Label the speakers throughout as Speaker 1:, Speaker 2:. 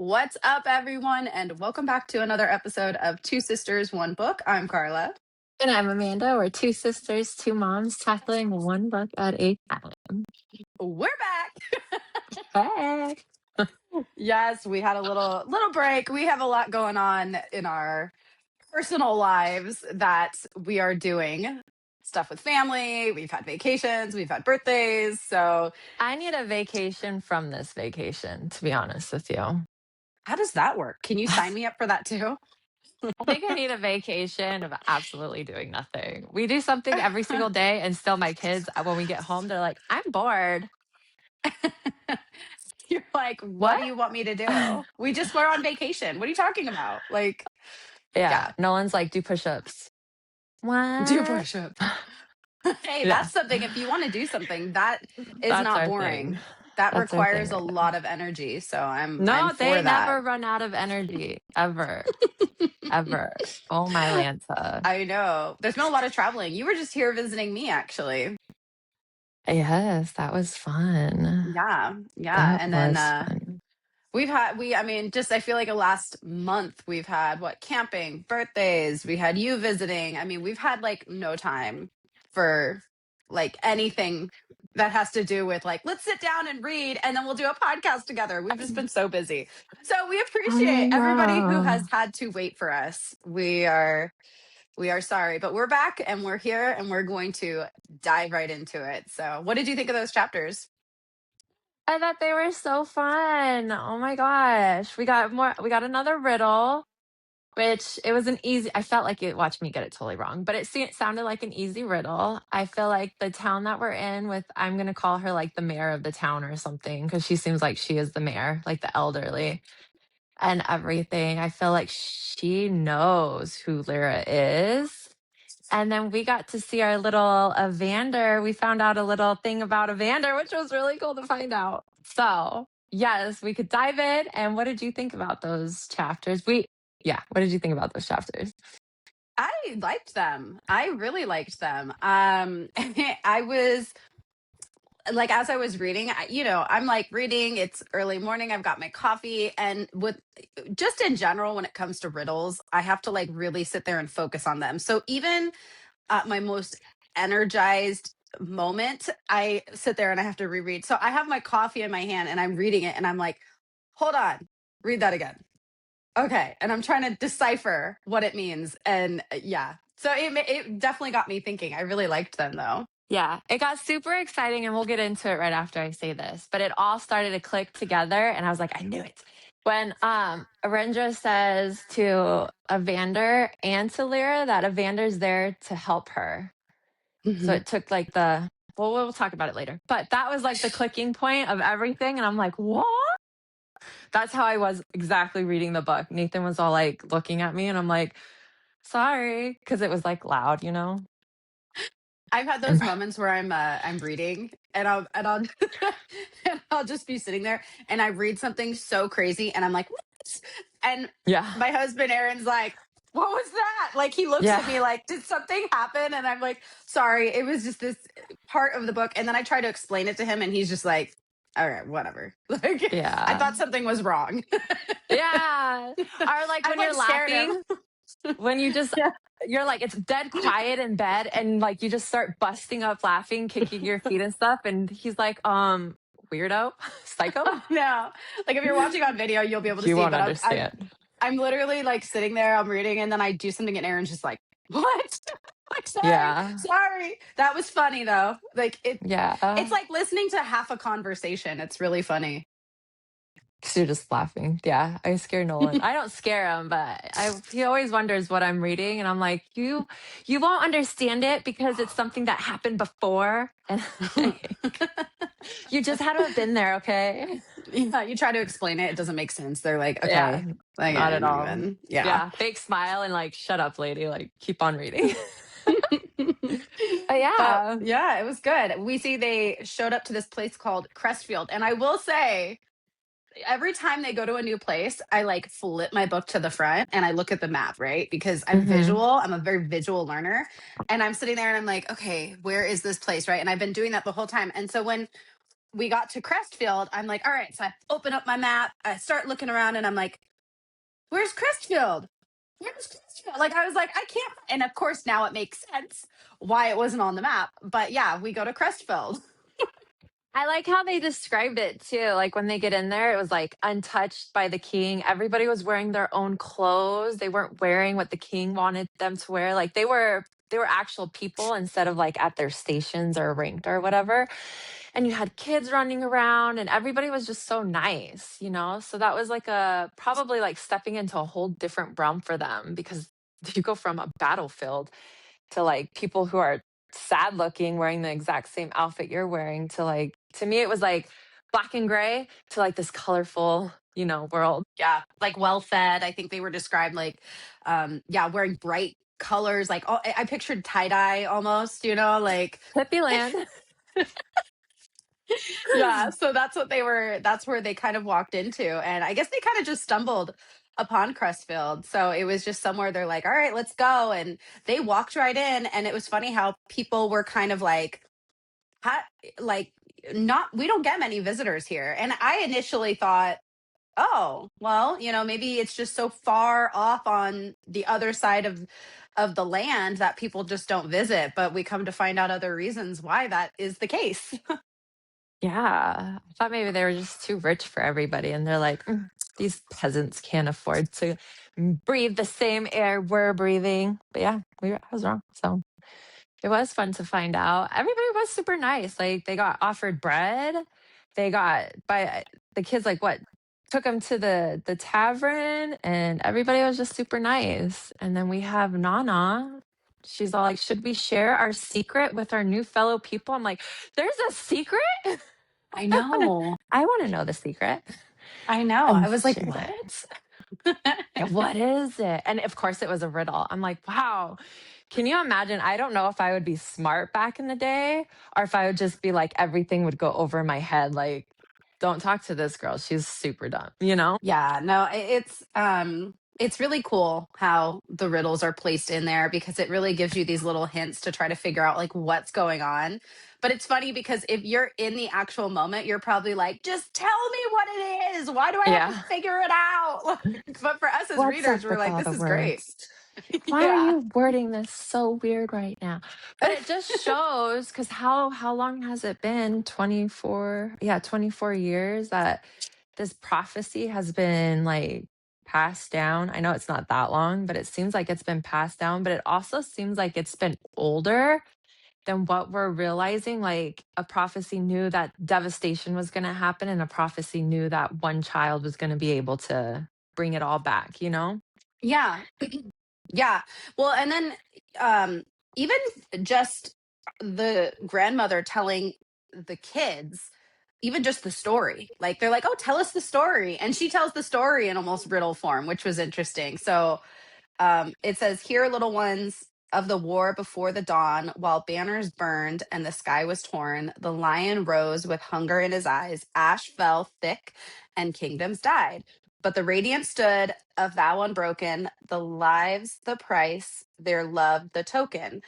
Speaker 1: What's up, everyone? And welcome back to another episode of Two Sisters, One Book. I'm Carla.
Speaker 2: And I'm Amanda. We're two sisters, two moms, tackling one book at a time.
Speaker 1: We're back.
Speaker 2: Hey.
Speaker 1: Yes, we had a little break. We have a lot going on in our personal lives that we are doing. Stuff with family. We've had vacations. We've had birthdays. So
Speaker 2: I need a vacation from this vacation, to be honest with you.
Speaker 1: how does that work? Can you sign me up for that too?
Speaker 2: I think I need a vacation of absolutely doing nothing. We do something every single day, and still my kids, when we get home, they're like, I'm bored.
Speaker 1: You're like, what
Speaker 2: What?
Speaker 1: do you want me to do? We just were on vacation. What are you talking about? Like,
Speaker 2: Yeah. Nolan's like, do push-ups. What?
Speaker 1: do push-ups. Hey,
Speaker 2: Yeah.
Speaker 1: that's something. If you want to do something, that is
Speaker 2: That's
Speaker 1: not
Speaker 2: our
Speaker 1: boring.
Speaker 2: thing.
Speaker 1: That
Speaker 2: That's our thing
Speaker 1: requires a
Speaker 2: right now.
Speaker 1: lot of energy. So I'm
Speaker 2: No,
Speaker 1: for
Speaker 2: they
Speaker 1: that.
Speaker 2: never run out of energy, ever. Ever. Oh, my Lanta.
Speaker 1: I know. There's been a lot of traveling. You were just here visiting me, actually.
Speaker 2: Yes, that was fun.
Speaker 1: Yeah.
Speaker 2: That
Speaker 1: And
Speaker 2: was
Speaker 1: then
Speaker 2: fun.
Speaker 1: I feel like a last month we've had camping, birthdays, we had you visiting. I mean, we've had like no time for like anything that has to do with like, let's sit down and read and then we'll do a podcast together. We've just been so busy. So we appreciate everybody who has had to wait for us. We are sorry, but we're back and we're here and we're going to dive right into it. So what did you think of those chapters?
Speaker 2: I thought they were so fun. Oh my gosh. We got another riddle, which it was an easy, I felt like it, watch me get it totally wrong, but it sounded like an easy riddle. I feel like the town that we're in with, I'm going to call her like the mayor of the town or something, because she seems like she is the mayor, like the elderly and everything. I feel like she knows who Lyra is. And then we got to see our little Evander. We found out a little thing about Evander, which was really cool to find out. So, yes, we could dive in. And what did you think about those chapters? What did you think about those chapters?
Speaker 1: I liked them. I really liked them. I was like, as I was reading, I'm like reading, it's early morning, I've got my coffee, and with just in general, when it comes to riddles, I have to like really sit there and focus on them. So even at my most energized moment, I sit there and I have to reread. So I have my coffee in my hand and I'm reading it and I'm like, hold on, read that again. Okay. And I'm trying to decipher what it means. And so it definitely got me thinking. I really liked them though.
Speaker 2: Yeah, it got super exciting, and we'll get into it right after I say this. But it all started to click together, and I was like, I knew it. When Arendra says to Evander and to Lyra that Evander's there to help her. So it took like we'll talk about it later. But that was like the clicking point of everything. And I'm like, what? That's how I was exactly reading the book. Nathan was all like looking at me and I'm like, sorry. Cause it was like loud, you know?
Speaker 1: I've had those moments where I'm reading and I'll and I'll just be sitting there and I read something so crazy and I'm like, what? And
Speaker 2: yeah,
Speaker 1: my husband Aaron's like, what was that? Like he looks at me like, did something happen? And I'm like, sorry, it was just this part of the book. And then I try to explain it to him and he's just like, all right, whatever. Like, I thought something was wrong.
Speaker 2: yeah. Or like when you're laughing, when you just you're like, it's dead quiet in bed and like you just start busting up laughing, kicking your feet and stuff. And he's like, weirdo, psycho.
Speaker 1: No, like if you're watching on video, you'll be able to see.
Speaker 2: Won't understand.
Speaker 1: I'm literally like sitting there, I'm reading, and then I do something, and Aaron's just like, "What?" Like, sorry. That was funny though. Like it's like listening to half a conversation. It's really funny.
Speaker 2: You're just laughing. Yeah, I scare Nolan. I don't scare him, but he always wonders what I'm reading, and I'm like, you won't understand it because it's something that happened before, and you just had to have been there, okay?
Speaker 1: Yeah, you try to explain it, it doesn't make sense. They're like, okay,
Speaker 2: yeah,
Speaker 1: like,
Speaker 2: not at all.
Speaker 1: Yeah,
Speaker 2: fake smile and like, shut up, lady. Like, keep on reading.
Speaker 1: But it was good. We see they showed up to this place called Crestfield, and I will say, every time they go to a new place, I like flip my book to the front and I look at the map, right? Because I'm visual. I'm a very visual learner. And I'm sitting there and I'm like, okay, where is this place, right? And I've been doing that the whole time. And so when we got to Crestfield. I'm like, all right. So I open up my map. I start looking around and I'm like, where's Crestfield? Where's Crestfield? Like, I was like, I can't. And of course, now it makes sense why it wasn't on the map. But yeah, we go to Crestfield.
Speaker 2: I like how they described it too. Like when they get in there, it was like untouched by the king. Everybody was wearing their own clothes. They weren't wearing what the king wanted them to wear. Like they were actual people instead of like at their stations or ranked or whatever. And you had kids running around and everybody was just so nice, you know? So that was like a probably like stepping into a whole different realm for them because you go from a battlefield to like people who are sad looking wearing the exact same outfit you're wearing to like to me it was like black and gray to like this colorful, you know, world.
Speaker 1: Yeah. Like well fed. I think they were described like, yeah, wearing bright colors. Like, oh, I pictured tie dye almost, you know, like,
Speaker 2: Hippie land.
Speaker 1: yeah. So that's what they were, that's where they kind of walked into. And I guess they kind of just stumbled upon Crestfield. So it was just somewhere they're like, all right, let's go. And they walked right in. And it was funny how people were kind of like, how, like, not, we don't get many visitors here. And I initially thought, oh, well, you know, maybe it's just so far off on the other side of the land that people just don't visit, but we come to find out other reasons why that is the case.
Speaker 2: Yeah, I thought maybe they were just too rich for everybody and they're like, "Mm, these peasants can't afford to breathe the same air we're breathing." But yeah, I was wrong. So it was fun to find out. Everybody was super nice. Like they got offered bread. They got by the kids like what took them to the tavern and everybody was just super nice. And then we have Nana. She's all like, "Should we share our secret with our new fellow people?" I'm like, "There's a secret?"
Speaker 1: I know.
Speaker 2: I want to know the secret.
Speaker 1: I know.
Speaker 2: And
Speaker 1: I was like,
Speaker 2: shared
Speaker 1: what?
Speaker 2: it. Yeah, what is it? And of course, it was a riddle. I'm like, wow. Can you imagine? I don't know if I would be smart back in the day or if I would just be like, everything would go over my head. Like, don't talk to this girl. She's super dumb, you know?
Speaker 1: Yeah, no, it's really cool how the riddles are placed in there because it really gives you these little hints to try to figure out like what's going on. But it's funny because if you're in the actual moment, you're probably like, just tell me what it is. Why do I have to
Speaker 2: Yeah.
Speaker 1: figure it out? But for us as
Speaker 2: What's up
Speaker 1: readers, we're
Speaker 2: with
Speaker 1: like,
Speaker 2: all
Speaker 1: this
Speaker 2: the
Speaker 1: is great.
Speaker 2: words? Why are
Speaker 1: Yeah.
Speaker 2: you wording this so weird right now? But it just shows because how long has it been? 24, yeah, 24 years that this prophecy has been like passed down. I know it's not that long, but it seems like it's been passed down, but it also seems like it's been older than what we're realizing. Like a prophecy knew that devastation was going to happen, and a prophecy knew that one child was going to be able to bring it all back, you know?
Speaker 1: Yeah. Yeah. Well, and then um even just the grandmother telling the kids even just the story. Like they're like, "Oh, tell us the story." And she tells the story in almost riddle form, which was interesting. So it says, "Here, little ones of the war before the dawn, while banners burned and the sky was torn, the lion rose with hunger in his eyes. Ash fell thick and kingdoms died. But the radiant stood, a vow unbroken, the lives the price, their love the token.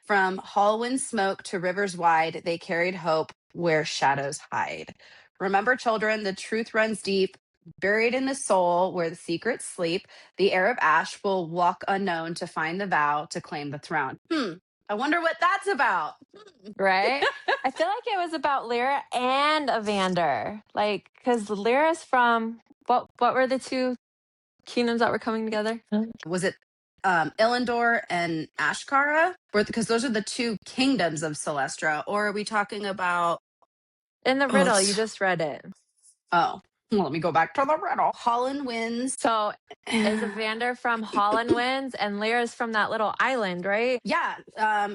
Speaker 1: From Hallwyn smoke to rivers wide, they carried hope where shadows hide. Remember, children, the truth runs deep, buried in the soul where the secrets sleep. The heir of Ash will walk unknown to find the vow to claim the throne." I wonder what that's about.
Speaker 2: Right? I feel like it was about Lyra and Evander. Like, because Lyra's from what were the two kingdoms that were coming together?
Speaker 1: Was it Illendor and Ashkara? Because those are the two kingdoms of Celestra. Or are we talking about?
Speaker 2: In the
Speaker 1: Oh,
Speaker 2: riddle, you just read it.
Speaker 1: oh. Well, let me go back to the riddle. Holland wins.
Speaker 2: So is Evander from Holland Winds and Lyra's from that little island, right?
Speaker 1: Yeah,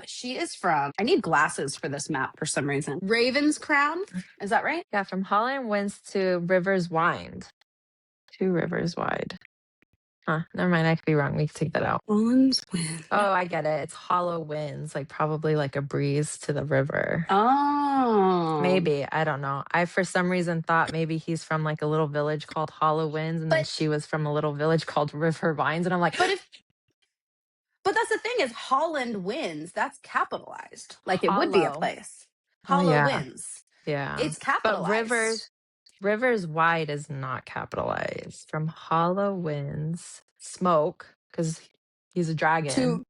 Speaker 1: she is from. I need glasses for this map for some reason. Raven's Crown. Is that right?
Speaker 2: Yeah, from Holland Winds to Rivers Wind. 2 rivers wide. Huh, never mind. I could be wrong. We can take that out.
Speaker 1: Holland's win.
Speaker 2: Oh, I get it. It's hollow winds, like probably like a breeze to the river.
Speaker 1: Oh,
Speaker 2: Maybe. I don't know. I, for some reason, thought maybe he's from like a little village called Hollow Winds, and then
Speaker 1: but
Speaker 2: she was from a little village called River Vines. And I'm like,
Speaker 1: but if but that's the thing is Holland wins. That's capitalized. Like it would be a
Speaker 2: Hollow.
Speaker 1: place.
Speaker 2: Oh,
Speaker 1: Hollow
Speaker 2: yeah.
Speaker 1: wins.
Speaker 2: Yeah.
Speaker 1: It's
Speaker 2: But
Speaker 1: capitalized.
Speaker 2: rivers wide is not capitalized. From hollow winds, smoke, because he's a dragon,
Speaker 1: To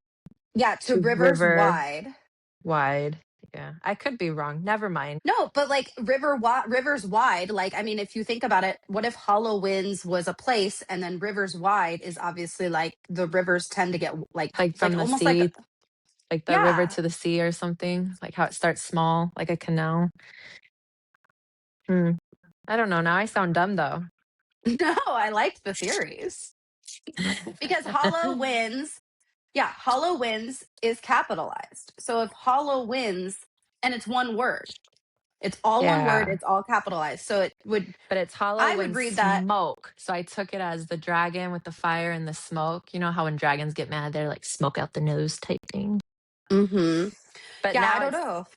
Speaker 1: yeah, to
Speaker 2: to
Speaker 1: rivers
Speaker 2: river
Speaker 1: wide.
Speaker 2: wide. Yeah. I could be wrong. Never mind.
Speaker 1: No, but like rivers wide, like I mean if you think about it, what if Hollow Winds was a place and then rivers wide is obviously like the rivers tend to get
Speaker 2: Like
Speaker 1: like
Speaker 2: from the
Speaker 1: almost like
Speaker 2: sea, like the river
Speaker 1: yeah.
Speaker 2: to the sea or something, like how it starts small, like a canal. Hmm. I don't know. Now I sound dumb though.
Speaker 1: No, I liked the theories. Because Hollow Winds, yeah, Hollow Winds is capitalized. So if Hollow Winds and it's one word. It's all one word,
Speaker 2: Yeah.
Speaker 1: it's all capitalized. So it would
Speaker 2: But it's hollow
Speaker 1: I would
Speaker 2: when
Speaker 1: read that.
Speaker 2: smoke. So I took it as the dragon with the fire and the smoke. You know how when dragons get mad, they're like smoke out the nose type thing.
Speaker 1: Mhm.
Speaker 2: But
Speaker 1: Yeah, I
Speaker 2: now
Speaker 1: don't
Speaker 2: it's
Speaker 1: know.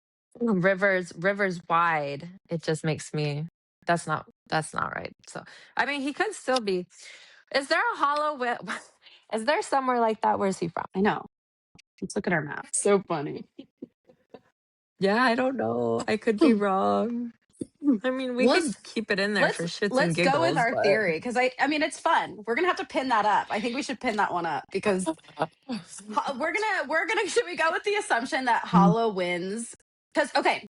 Speaker 2: rivers wide. It just makes me that's not right. So I mean he could still be. Is there a hollow is there somewhere like that? Where's he from?
Speaker 1: I know. Let's look at our map. So funny.
Speaker 2: Yeah, I don't know. I could be wrong. I mean, we
Speaker 1: let's
Speaker 2: could keep it in there
Speaker 1: let's
Speaker 2: for shits and
Speaker 1: let's go with
Speaker 2: giggles,
Speaker 1: our
Speaker 2: but
Speaker 1: theory because I mean it's fun. We're gonna have to pin that up. I think we should pin that one up because we're gonna should we go with the assumption that Hollow wins? Because okay,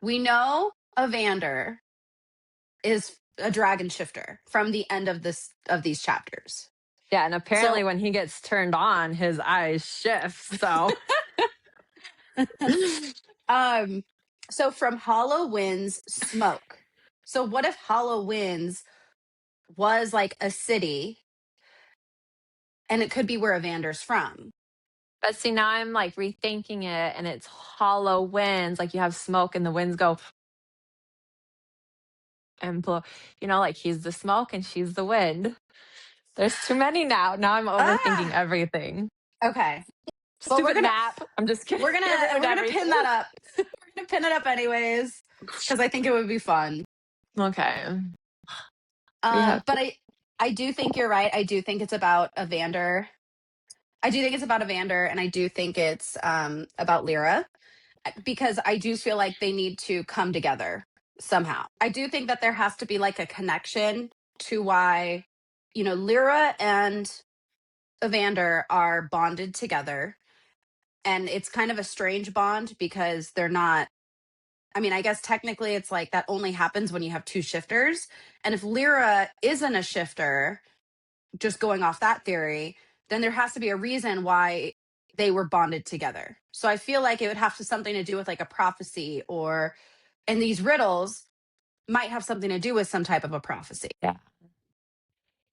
Speaker 1: we know Evander is a dragon shifter from the end of these chapters.
Speaker 2: yeah, and apparently
Speaker 1: So
Speaker 2: when he gets turned on, his eyes shift. So
Speaker 1: um so from Hollow Winds smoke. So what if Hollow Winds was like a city and it could be where Evander's from?
Speaker 2: but see, now I'm like rethinking it and it's hollow winds. Like you have smoke and the winds go and blow, like he's the smoke and she's the wind. There's too many now. Now I'm overthinking
Speaker 1: Ah,
Speaker 2: everything.
Speaker 1: okay. Well,
Speaker 2: Stupid map. I'm just kidding. I ruined
Speaker 1: we're gonna pin
Speaker 2: everything.
Speaker 1: that up. We're gonna pin it up anyways because I think it would be fun.
Speaker 2: Okay. We have
Speaker 1: But I do think you're right. I do think it's about Evander. I do think it's about Evander, and I do think it's about Lyra because I do feel like they need to come together somehow. I do think that there has to be like a connection to why Lyra and Evander are bonded together, and it's kind of a strange bond because they're not. I mean, I guess technically it's like that only happens when you have two shifters. And if Lyra isn't a shifter, just going off that theory, then there has to be a reason why they were bonded together. So I feel like it would have to something to do with like a prophecy and these riddles might have something to do with some type of a prophecy.
Speaker 2: yeah.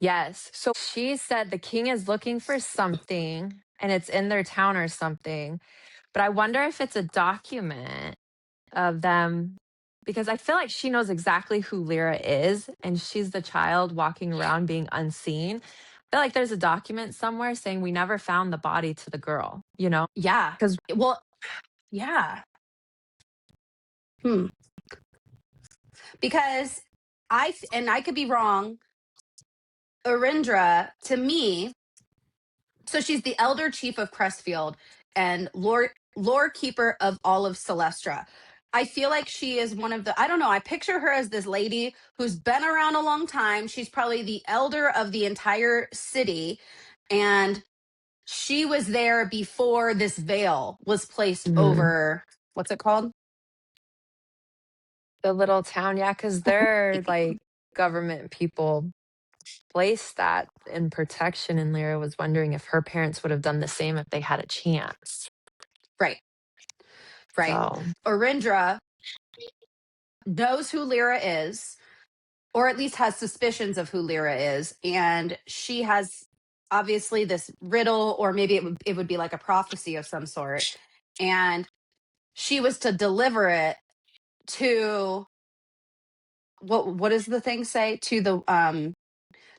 Speaker 2: Yes. So she said the king is looking for something and it's in their town or something. But I wonder if it's a document of them because I feel like she knows exactly who Lyra is and she's the child walking around being unseen. I feel like there's a document somewhere saying we never found the body to the girl,
Speaker 1: Yeah.
Speaker 2: Because
Speaker 1: Well, yeah. Hmm. Because and I could be wrong, Arindra, to me, so she's the elder chief of Crestfield and lore keeper of all of Celestra. I feel like she is one of the, I don't know, I picture her as this lady who's been around a long time. She's probably the elder of the entire city. And she was there before this veil was placed over, what's it called?
Speaker 2: the little town, yeah, because they're like government people placed that in protection. And Lyra was wondering if her parents would have done the same if they had a chance.
Speaker 1: Right, right.
Speaker 2: So,
Speaker 1: Arindra knows who Lyra is, or at least has suspicions of who Lyra is. And she has obviously this riddle, or maybe it would be like a prophecy of some sort. And she was to deliver it to what does the thing say? To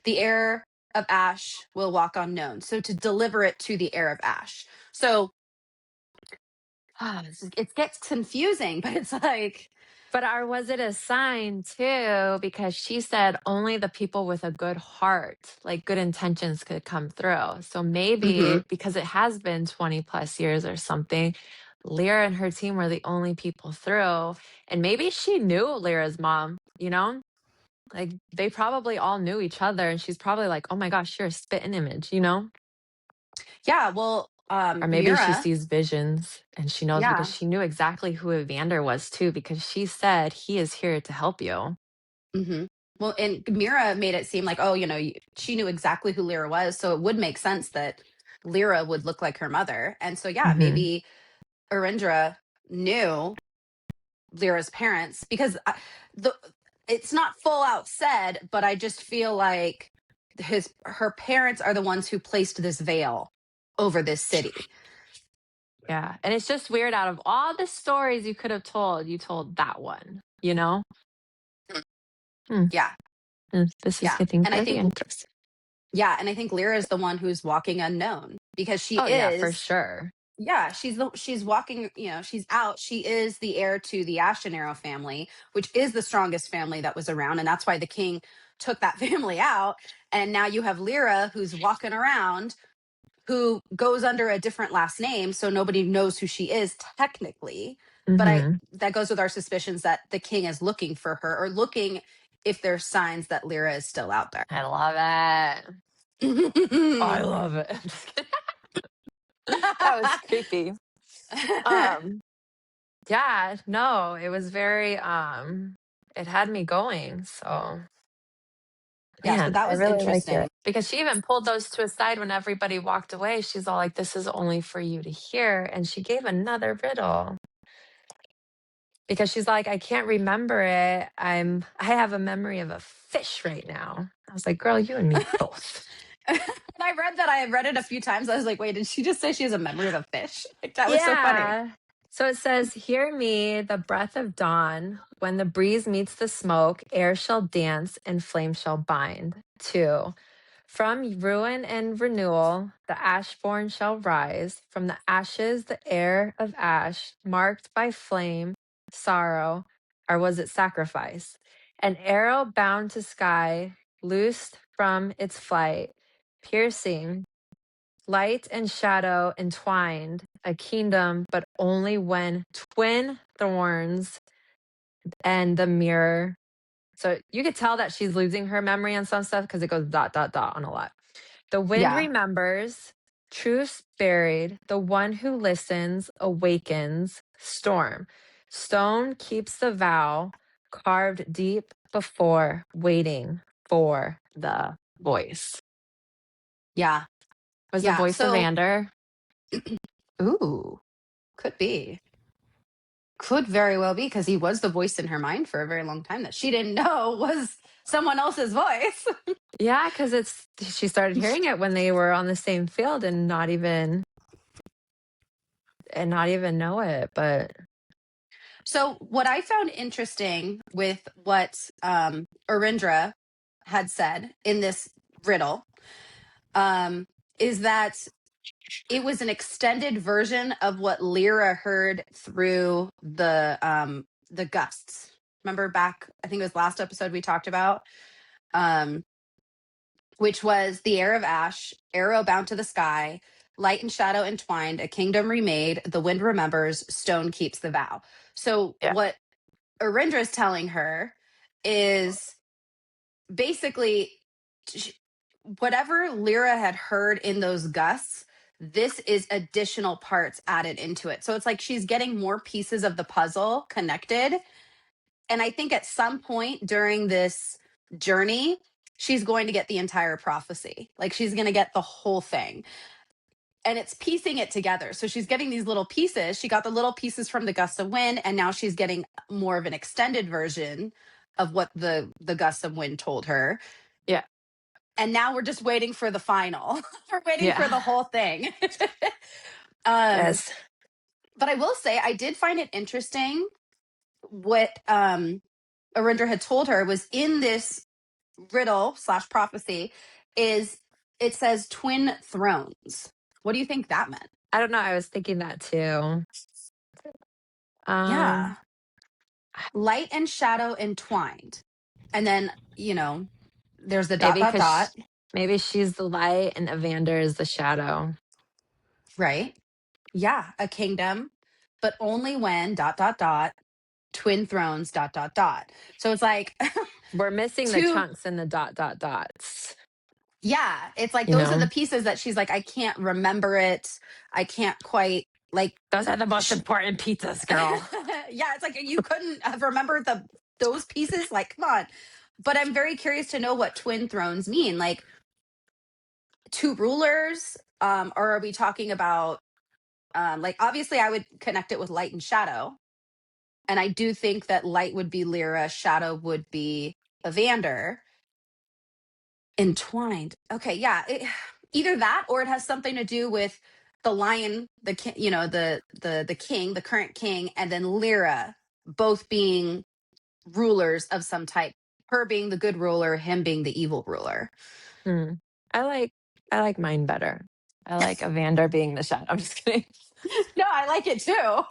Speaker 1: the heir of Ash will walk unknown. So to deliver it to the heir of Ash. So it gets confusing, but it's like
Speaker 2: but was it a sign too? Because she said only the people with a good heart, like good intentions, could come through. So maybe
Speaker 1: mhm.
Speaker 2: because it has been 20 plus years or something, Lyra and her team were the only people through. And maybe she knew Lyra's mom, you know? Like they probably all knew each other and she's probably like, "Oh my gosh, you're a spitting image," you know?
Speaker 1: Yeah, well,
Speaker 2: Or maybe she
Speaker 1: Mira,
Speaker 2: sees visions and she knows because
Speaker 1: yeah.
Speaker 2: she knew exactly who Evander was too, because she said he is here to help you.
Speaker 1: Hmm. Well, and Mira made it seem like, oh, she knew exactly who Lyra was, so it would make sense that Lyra would look like her mother. And so, yeah,
Speaker 2: Hmm.
Speaker 1: maybe Arindra knew Lyra's parents because the it's not full out said, but I just feel like her parents are the ones who placed this veil over this city.
Speaker 2: Yeah. And it's just weird, out of all the stories you could have told, you told that one, you know? Hmm.
Speaker 1: Yeah,
Speaker 2: This is
Speaker 1: yeah,
Speaker 2: getting
Speaker 1: and I
Speaker 2: very
Speaker 1: think
Speaker 2: interesting.
Speaker 1: yeah, and I think Lyra is the one who's walking unknown because she
Speaker 2: Oh, yeah, for
Speaker 1: is.
Speaker 2: sure.
Speaker 1: Yeah, she's walking, she's out. She is the heir to the Ashton family, which is the strongest family that was around. And that's why the king took that family out. And now you have Lyra who's walking around, who goes under a different last name. So nobody knows who she is technically. But
Speaker 2: Hmm.
Speaker 1: that goes with our suspicions that the king is looking for her or looking if there's signs that Lyra is still out there.
Speaker 2: I love it. I love it. I'm just kidding. That was creepy. Um, yeah, no, it was very it had me going. So
Speaker 1: Yeah, so
Speaker 2: man,
Speaker 1: that
Speaker 2: I
Speaker 1: was
Speaker 2: really liked it.
Speaker 1: interesting.
Speaker 2: Because she even pulled those to a side when everybody walked away. She's all like, "This is only for you to hear." And she gave another riddle. Because she's like, "I can't remember it. I have a memory of a fish right now." I was like, "Girl, you and me both."
Speaker 1: When I read that, I read it a few times. I was like, wait, did she just say she has a memory of a fish? Like, that was so funny.
Speaker 2: Yeah. So it says, "Hear me, the breath of dawn. When the breeze meets the smoke, air shall dance and flame shall bind." Two, from ruin and renewal, the ashborn shall rise. From the ashes, the air of ash, marked by flame, sorrow, or was it sacrifice? An arrow bound to sky, loosed from its flight, piercing, light and shadow entwined, a kingdom, but only when twin thorns and the mirror. So you could tell that she's losing her memory on some stuff because it goes dot, dot, dot on a lot. The wind
Speaker 1: Yeah.
Speaker 2: remembers, truths buried, the one who listens awakens, storm. Stone keeps the vow, carved deep before, waiting for the voice.
Speaker 1: Yeah.
Speaker 2: Was the
Speaker 1: Yeah.
Speaker 2: voice of
Speaker 1: So,
Speaker 2: Vander?
Speaker 1: ooh, could be. Could very well be because he was the voice in her mind for a very long time that she didn't know was someone else's voice.
Speaker 2: Yeah, because she started hearing it when they were on the same field and not even know it. But
Speaker 1: So, what I found interesting with what Arindra had said in this riddle um, is that it was an extended version of what Lyra heard through the gusts. Remember back, I think it was last episode we talked about, um, which was the heir of ash, arrow bound to the sky, light and shadow entwined, a kingdom remade, the wind remembers, stone keeps the vow. So
Speaker 2: yeah,
Speaker 1: what Arindra is telling her is basically sh- whatever Lyra had heard in those gusts, this is additional parts added into it. So it's like she's getting more pieces of the puzzle connected. And I think at some point during this journey, she's going to get the entire prophecy. Like she's going to get the whole thing. And it's piecing it together. So she's getting these little pieces. She got the little pieces from the gusts of wind, and now she's getting more of an extended version of what the gusts of wind told her,
Speaker 2: yeah,
Speaker 1: and now we're just waiting for the final. We're waiting
Speaker 2: yeah.
Speaker 1: for the whole thing. um,
Speaker 2: Yes.
Speaker 1: but I will say I did find it interesting what Arinder had told her was in this riddle slash prophecy is it says twin thrones. What do you think that meant?
Speaker 2: I don't know. I was thinking that too.
Speaker 1: Yeah.
Speaker 2: Um,
Speaker 1: Light and shadow entwined. And then, there's the dot
Speaker 2: maybe
Speaker 1: dot dot,
Speaker 2: maybe she's the light and Evander is the shadow.
Speaker 1: right? Yeah, a kingdom. but only when ... twin thrones ... So it's like
Speaker 2: We're missing the
Speaker 1: two.
Speaker 2: chunks and the dots.
Speaker 1: Yeah, it's like
Speaker 2: You
Speaker 1: those are the
Speaker 2: know,
Speaker 1: pieces that she's like, I can't remember it. I can't quite like.
Speaker 2: those are the most
Speaker 1: Sh-
Speaker 2: important pizzas, girl.
Speaker 1: yeah, it's like you couldn't have remembered those pieces. Like, come on. But I'm very curious to know what twin thrones mean. Like two rulers, or are we talking about like obviously I would connect it with light and shadow, and I do think that light would be Lyra, shadow would be Evander. Entwined. Okay, yeah. Either that or it has something to do with the lion, the king, the king, the current king, and then Lyra both being rulers of some type. Her being the good ruler, him being the evil ruler.
Speaker 2: Hmm. I like mine better. I like Evander being the shadow. I'm just kidding.
Speaker 1: No, I like it too.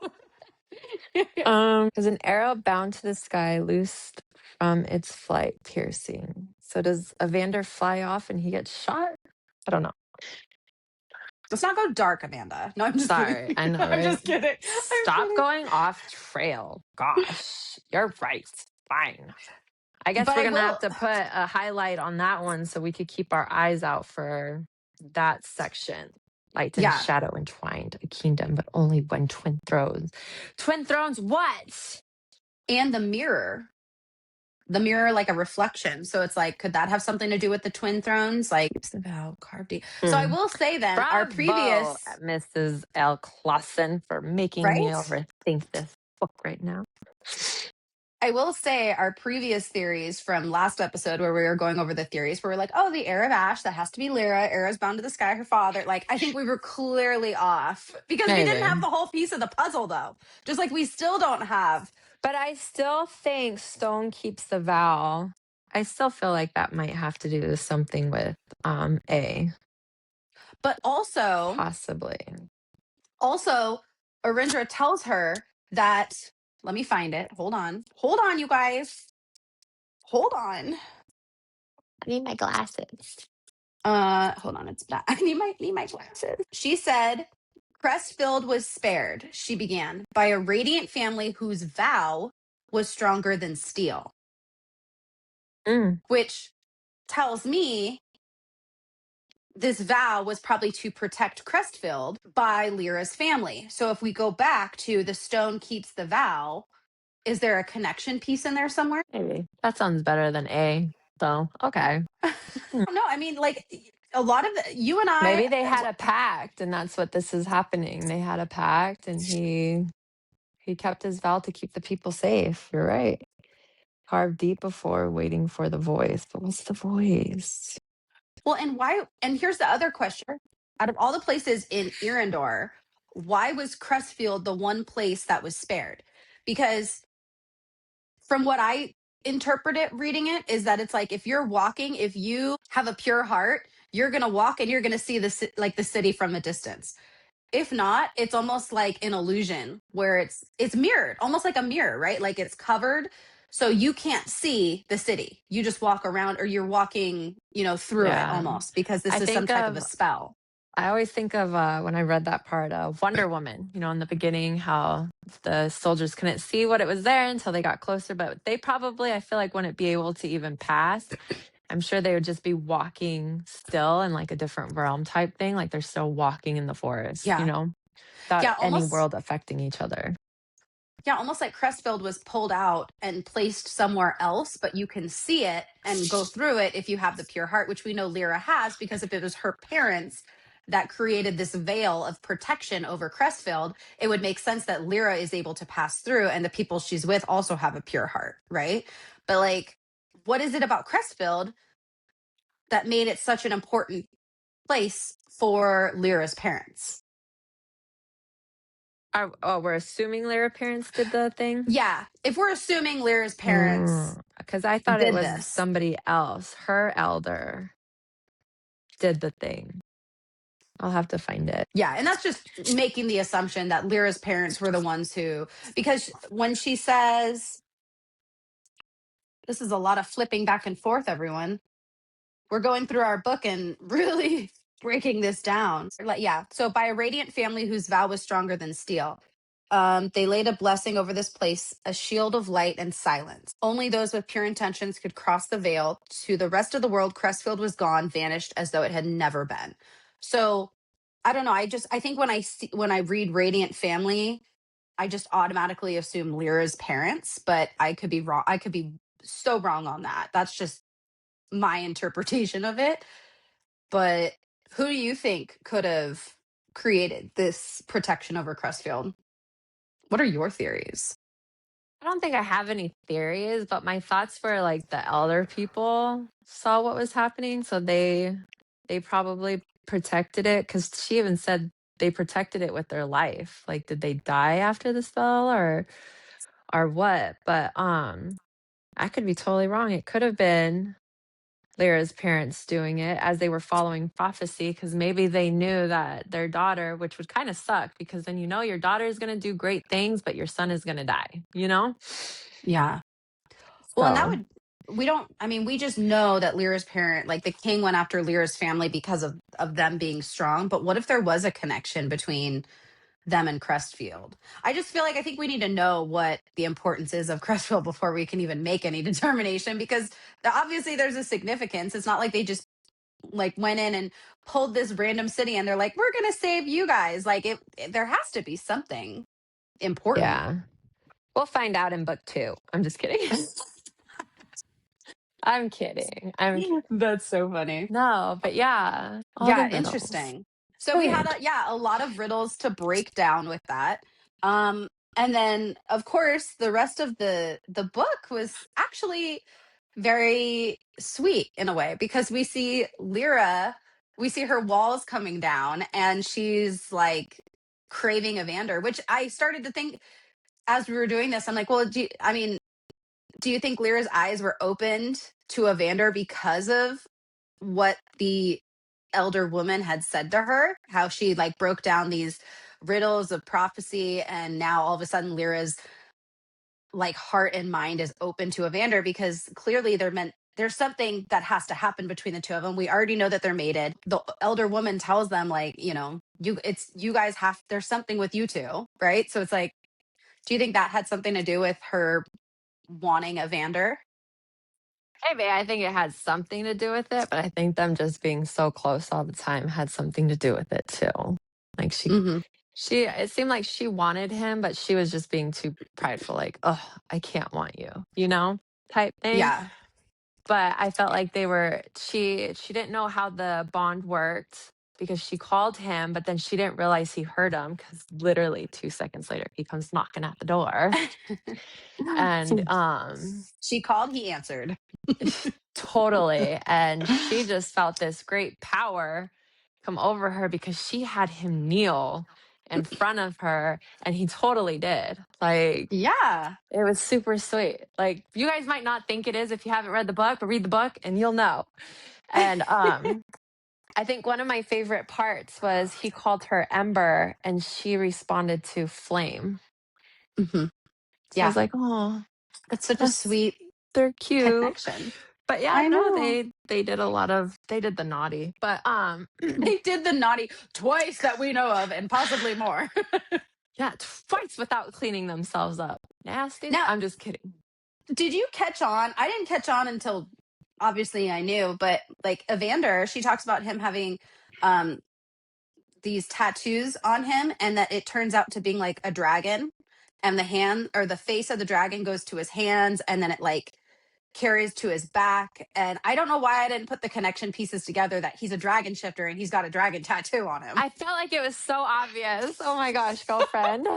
Speaker 2: Because an arrow bound to the sky loosed from its flight, piercing. So does Evander fly off and he gets shot? I don't know.
Speaker 1: Let's not go dark, Amanda. No, I'm just kidding.
Speaker 2: Sorry, I know,
Speaker 1: I'm
Speaker 2: right?
Speaker 1: just kidding. I'm
Speaker 2: Stop
Speaker 1: kidding.
Speaker 2: going off trail. Gosh, you're right. Fine. I guess
Speaker 1: But
Speaker 2: we're
Speaker 1: I
Speaker 2: gonna have
Speaker 1: will.
Speaker 2: to put a highlight on that one so we could keep our eyes out for that section. Light and
Speaker 1: Yeah,
Speaker 2: shadow entwined, a kingdom, but only when twin thrones. Twin thrones, what?
Speaker 1: and the mirror like a reflection, so it's like could that have something to do with the twin thrones, like about carved so I
Speaker 2: Hmm.
Speaker 1: will say then our
Speaker 2: Bravo,
Speaker 1: previous
Speaker 2: Mrs. L. Clausen, for making me
Speaker 1: right
Speaker 2: overthink this book right now.
Speaker 1: I will say our previous theories from last episode where we were going over the theories where we're like, oh, the heir of ash, that has to be Lyra, arrows bound to the sky, her father. Like I think we were clearly off because we didn't have
Speaker 2: Maybe.
Speaker 1: the whole piece of the puzzle though, just like we still don't have.
Speaker 2: But I still think Stone keeps the vow. I still feel like that might have to do something with A,
Speaker 1: But
Speaker 2: possibly.
Speaker 1: also Arindra tells her that, let me find it. Hold on, you guys. Hold on.
Speaker 2: I need my glasses.
Speaker 1: Hold on, it's bad. I need my glasses. She said Crestfield was spared, she began, by a radiant family whose vow was stronger than steel,
Speaker 2: Mm,
Speaker 1: which tells me this vow was probably to protect Crestfield by Lyra's family. So if we go back to the stone keeps the vow, is there a connection piece in there somewhere?
Speaker 2: maybe. That sounds better than A. So, okay. Hmm.
Speaker 1: No, I mean, like a lot of you and I,
Speaker 2: Maybe they had a pact and that's what this is happening. They had a pact and he kept his vow to keep the people safe. You're right. Carved deep before waiting for the voice. But what's the voice?
Speaker 1: well, and why? And here's the other question: out of all the places in Erindor, why was Crestfield the one place that was spared? Because from what I interpret it, reading it, is that it's like if you're walking, if you have a pure heart, you're gonna walk and you're gonna see like the city from a distance. If not, it's almost like an illusion where it's mirrored, almost like a mirror, right? Like it's covered, so you can't see the city. You just walk around, or you're walking, through it
Speaker 2: Yeah.
Speaker 1: almost, because this
Speaker 2: I
Speaker 1: is some
Speaker 2: think
Speaker 1: type of a
Speaker 2: of
Speaker 1: spell.
Speaker 2: I always think of when I read that part of Wonder Woman, in the beginning, how the soldiers couldn't see what it was there until they got closer, but they probably, I feel like, wouldn't be able to even pass. I'm sure they would just be walking still in like a different realm type thing, like they're still walking in the forest,
Speaker 1: Yeah,
Speaker 2: without
Speaker 1: yeah,
Speaker 2: any
Speaker 1: almost.
Speaker 2: world affecting each other.
Speaker 1: Yeah, almost like Crestfield was pulled out and placed somewhere else, but you can see it and go through it if you have the pure heart, which we know Lyra has, because if it was her parents that created this veil of protection over Crestfield, it would make sense that Lyra is able to pass through and the people she's with also have a pure heart, right? But like, what is it about Crestfield that made it such an important place for Lyra's parents?
Speaker 2: We're assuming Lyra parents did the thing?
Speaker 1: Yeah, if we're assuming Lyra's parents
Speaker 2: Because I thought it
Speaker 1: did
Speaker 2: was
Speaker 1: this.
Speaker 2: somebody else. Her elder did the thing. I'll have to find it.
Speaker 1: Yeah, and that's just making the assumption that Lyra's parents were the ones who, because when she says, this is a lot of flipping back and forth, everyone. We're going through our book and really breaking this down. Like, yeah, so by a radiant family whose vow was stronger than steel. They laid a blessing over this place, a shield of light and silence. Only those with pure intentions could cross the veil. To the rest of the world, Crestfield was gone, vanished as though it had never been. So I don't know. I think when I read Radiant Family, I just automatically assume Lyra's parents, but I could be wrong. I could be so wrong on that. That's just my interpretation of it. But who do you think could have created this protection over Crestfield? What are your theories?
Speaker 2: I don't think I have any theories, but my thoughts were like the elder people saw what was happening, so they probably protected it because she even said they protected it with their life. Like, did they die after the spell or what? But I could be totally wrong. It could have been Lyra's parents doing it as they were following prophecy because maybe they knew that their daughter, which would kind of suck because then you know your daughter is going to do great things, but your son is going to die, you know?
Speaker 1: Yeah. Well, and that
Speaker 2: So,
Speaker 1: would we don't I mean, we just know that Lyra's parent, like the king went after Lyra's family because of them being strong, but what if there was a connection between them and Crestfield? I just feel like I think we need to know what the importance is of Crestfield before we can even make any determination because obviously there's a significance. It's not like they just like went in and pulled this random city and they're like, "We're going to save you guys." Like there has to be something important.
Speaker 2: yeah. We'll find out in book 2. I'm just kidding. I'm kidding. I'm kidding.
Speaker 1: That's so funny.
Speaker 2: No, but yeah, all the
Speaker 1: Yeah,
Speaker 2: riddles.
Speaker 1: interesting. So we had
Speaker 2: Good.
Speaker 1: a lot of riddles to break down with that. Um and then of course the rest of the book was actually very sweet in a way because we see Lyra, we see her walls coming down and she's like craving Evander, which I started to think as we were doing this. I'm like, well, do you think Lyra's eyes were opened to Evander because of what the elder woman had said to her? How she like broke down these riddles of prophecy, and now all of a sudden Lyra's like heart and mind is open to Evander because clearly there's something that has to happen between the two of them. We already know that they're mated. The elder woman tells them like, you guys have there's something with you two, right? So it's like, do you think that had something to do with her wanting Evander?
Speaker 2: Maybe I think it had something to do with it, but I think them just being so close all the time had something to do with it too. Like
Speaker 1: Hmm.
Speaker 2: it seemed like she wanted him, but she was just being too prideful, like, oh, I can't want you, type thing.
Speaker 1: Yeah.
Speaker 2: But I felt like she didn't know how the bond worked because she called him, but then she didn't realize he heard him because literally 2 seconds later he comes knocking at the door. And
Speaker 1: She called, he answered.
Speaker 2: totally. And she just felt this great power come over her because she had him kneel in front of her and he totally did. Like,
Speaker 1: Yeah.
Speaker 2: it was super sweet. Like, you guys might not think it is if you haven't read the book, but read the book and you'll know. And I think one of my favorite parts was he called her Ember and she responded to Flame.
Speaker 1: Hmm.
Speaker 2: So I was
Speaker 1: Yeah.
Speaker 2: like, oh,
Speaker 1: That's such a
Speaker 2: that's
Speaker 1: sweet
Speaker 2: they're cute.
Speaker 1: connection.
Speaker 2: But yeah,
Speaker 1: I
Speaker 2: no,
Speaker 1: know.
Speaker 2: they did they did the naughty. But
Speaker 1: They did the naughty twice that we know of, and possibly more.
Speaker 2: yeah, twice without cleaning themselves up. Nasty.
Speaker 1: Now,
Speaker 2: I'm just kidding.
Speaker 1: did you catch on? I didn't catch on until obviously I knew, but like Evander, she talks about him having um these tattoos on him and that it turns out to being like a dragon and the hand or the face of the dragon goes to his hands and then it like carries to his back. And I don't know why I didn't put the connection pieces together that he's a dragon shifter and he's got a dragon tattoo on him.
Speaker 2: I felt like it was so obvious. Oh my gosh, girlfriend.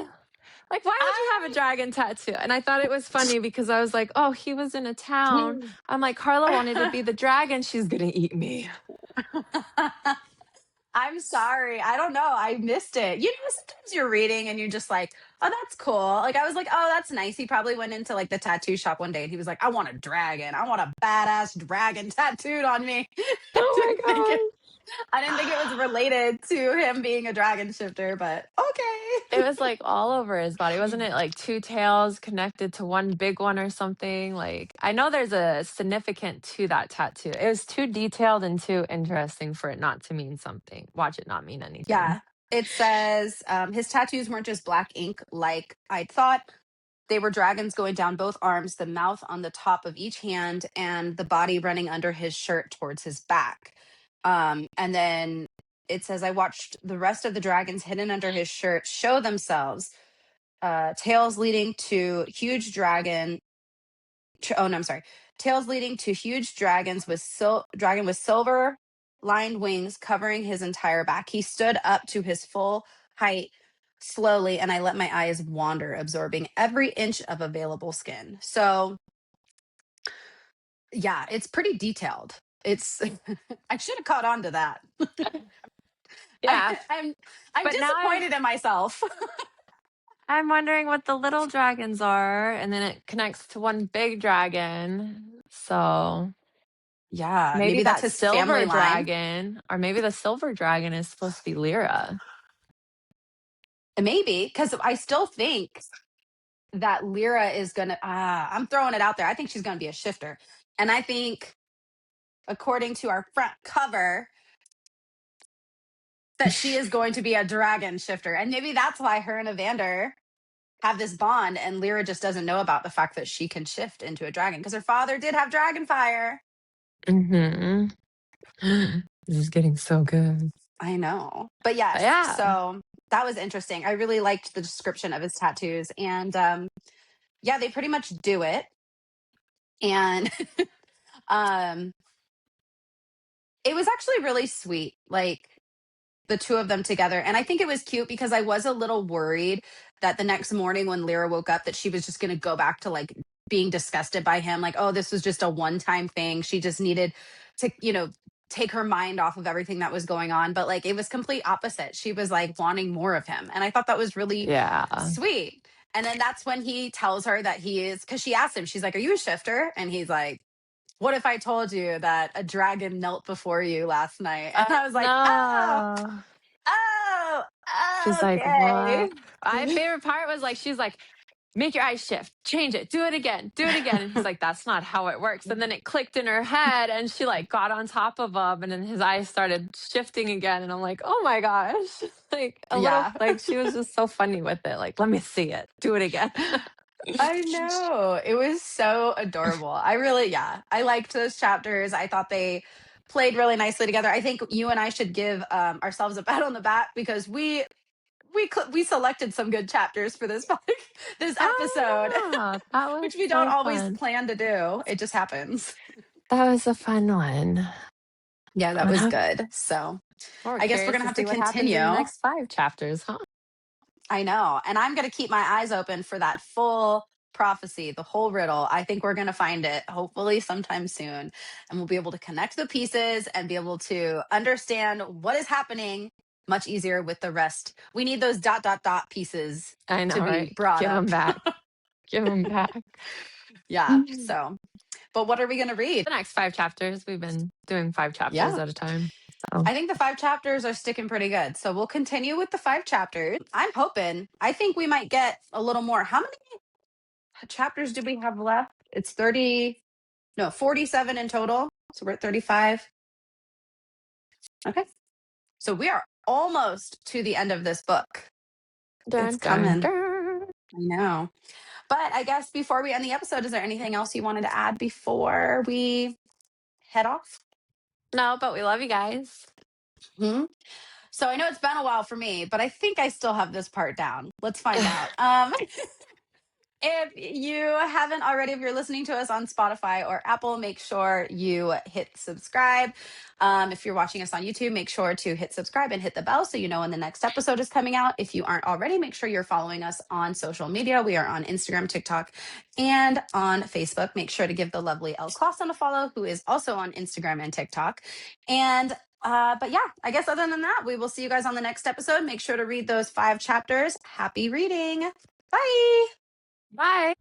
Speaker 2: Like, why would you have a
Speaker 1: I
Speaker 2: dragon tattoo? And I thought it was funny because I was like, oh, he was in a town. I'm like, Carla wanted to be the dragon. She's going to eat me.
Speaker 1: I'm sorry. I don't know. I missed it. Sometimes you're reading and you're just like, oh, that's cool. Like, I was like, oh, that's nice. He probably went into like the tattoo shop one day and he was like, I want a dragon. I want a badass dragon tattooed on me.
Speaker 2: Oh my
Speaker 1: I didn't think it was
Speaker 2: gosh.
Speaker 1: related to him being a dragon shifter, but
Speaker 2: It was
Speaker 1: okay.
Speaker 2: like all over his body. Wasn't it like two tails connected to one big one or something? Like, I know there's a significant to that tattoo. It was too detailed and too interesting for it not to mean something. Watch it not mean anything.
Speaker 1: Yeah. It says his tattoos weren't just black ink like I'd thought. They were dragons going down both arms, the mouth on the top of each hand, and the body running under his shirt towards his back. And then it says, I watched the rest of the dragons hidden under his shirt show themselves, tails leading to huge oh no, I'm sorry. Tails leading to huge dragons with dragon with silver lined wings covering his entire back. He stood up to his full height slowly, and I let my eyes wander, absorbing every inch of available skin. So, yeah, it's pretty detailed. It's I should have caught on to that. I,
Speaker 2: Yeah.
Speaker 1: I'm
Speaker 2: But now
Speaker 1: disappointed in myself.
Speaker 2: I'm wondering what the little dragons are, and then it connects to one big dragon. So
Speaker 1: Yeah,
Speaker 2: maybe
Speaker 1: maybe that's
Speaker 2: that
Speaker 1: his family
Speaker 2: silver
Speaker 1: line.
Speaker 2: dragon, or maybe the silver dragon is supposed to be Lyra.
Speaker 1: Maybe because I still think that Lyra is gonna. I'm throwing it out there. I think she's gonna be a shifter, and I think, according to our front cover, that she is going to be a dragon shifter, and maybe that's why her and Evander have this bond, and Lyra just doesn't know about the fact that she can shift into a dragon because her father did have dragon fire.
Speaker 2: Mm-hmm. This is getting so good.
Speaker 1: I know, but
Speaker 2: But
Speaker 1: yes.
Speaker 2: yeah.
Speaker 1: So that was interesting. I really liked the description of his tattoos, and yeah, they pretty much do it. And um, it was actually really sweet. Like the two of them together. And I think it was cute because I was a little worried that the next morning when Lyra woke up that she was just going to go back to like being disgusted by him, like, oh, this was just a one-time thing. She just needed to, take her mind off of everything that was going on. But like it was complete opposite. She was like wanting more of him. And I thought that was really
Speaker 2: Yeah.
Speaker 1: sweet. And then that's when he tells her that he is, because she asked him, she's like, are you a shifter? And he's like, what if I told you that a dragon knelt before you last night? And I was like, oh,
Speaker 2: No.
Speaker 1: oh,
Speaker 2: She's like,
Speaker 1: okay.
Speaker 2: what? My favorite part was like, she's like, make your eyes shift, change it, do it again, do it again. And he's like, that's not how it works. And then it clicked in her head and she like got on top of him and then his eyes started shifting again. And I'm like, oh my gosh. Like a little,
Speaker 1: Yeah,
Speaker 2: like she was just so funny with it. Like, let me see it, do it again.
Speaker 1: I know. It was so adorable. I liked those chapters. I thought they played really nicely together. I think you and I should give ourselves a pat on the back because we selected some good chapters for this this episode,
Speaker 2: Ah, that was
Speaker 1: which we don't
Speaker 2: so
Speaker 1: always
Speaker 2: fun.
Speaker 1: plan to do. It just happens.
Speaker 2: That was a fun one.
Speaker 1: Yeah, that
Speaker 2: But
Speaker 1: was good. So
Speaker 2: we're
Speaker 1: I guess we're
Speaker 2: curious
Speaker 1: gonna
Speaker 2: to
Speaker 1: have to
Speaker 2: see what happens in the
Speaker 1: continue.
Speaker 2: next 5 chapters, huh?
Speaker 1: I know. And I'm going to keep my eyes open for that full prophecy, the whole riddle. I think we're going to find it hopefully sometime soon. And we'll be able to connect the pieces and be able to understand what is happening much easier with the rest. We need those ... pieces
Speaker 2: I know,
Speaker 1: to be
Speaker 2: right?
Speaker 1: brought
Speaker 2: Give them
Speaker 1: up.
Speaker 2: back. Give them back.
Speaker 1: Yeah.
Speaker 2: The
Speaker 1: So, but what are we going to read?
Speaker 2: next 5 chapters, we've been doing 5 chapters
Speaker 1: Yeah.
Speaker 2: at a time. So,
Speaker 1: I think the 5 chapters are sticking pretty good. So we'll continue with the 5 chapters. I'm hoping, I think we might get a little more. How many chapters do we have left? It's 30, no, 47 in total. So we're at 35. Okay. So we are almost to the end of this book. It's
Speaker 2: dun, dun,
Speaker 1: coming.
Speaker 2: dun.
Speaker 1: I know. But I guess before we end the episode, is there anything else you wanted to add before we head off?
Speaker 2: No, but we love you guys.
Speaker 1: Hmm? So I know it's been a while for me, but I think I still have this part down. Let's find out. If you haven't already, if you're listening to us on Spotify or Apple, make sure you hit subscribe. If you're watching us on YouTube, make sure to hit subscribe and hit the bell so you know when the next episode is coming out. If you aren't already, make sure you're following us on social media. We are on Instagram, TikTok, and on Facebook. Make sure to give the lovely Elle Clausen a follow, who is also on Instagram and TikTok. And but yeah, I guess other than that, we will see you guys on the next episode. Make sure to read those 5 chapters. Happy reading. Bye.
Speaker 2: Bye.